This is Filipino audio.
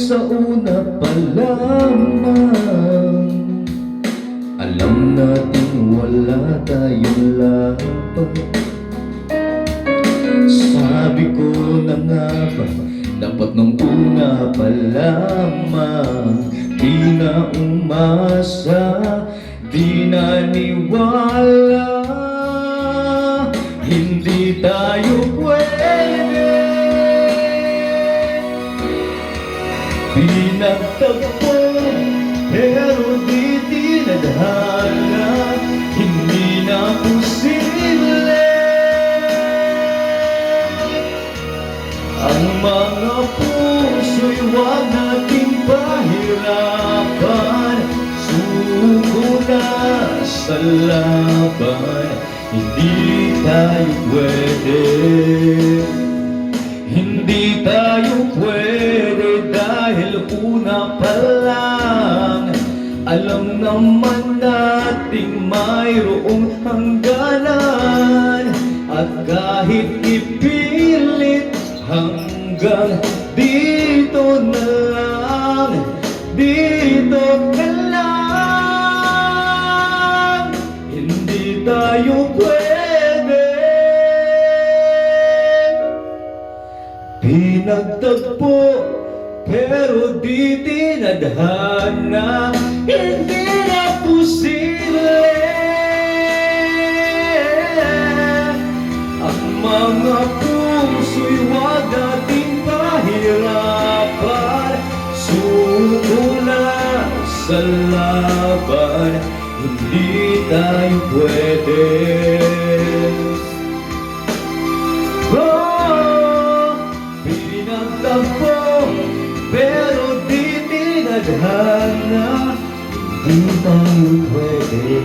sa una pa lamang, alam natin wala tayong laban. Sabi ko na nga ba, dapat nung una pa lamang, di na umasa, di naniwala, hindi tayo pwede. Pinagtagpo pero di tinadhana, hindi na posible ang mga puso'y huwag nating pahirapan. Suko na sa laban, hindi tayo pwede. Hindi tayo pwede dahil una pa lang, alam naman nating mayroong hangganan. At kahit ipilit hanggang dito na lang, dito na lang, hindi tayo pwede. Pinagtagpo pero di tinadhana, hindi na posible ang mga puso'y huwag nating pahirapan. Suko na sa laban, hindi tayo pwede. Pinagtagpo pero di tinadhana, hindi tayo pwede.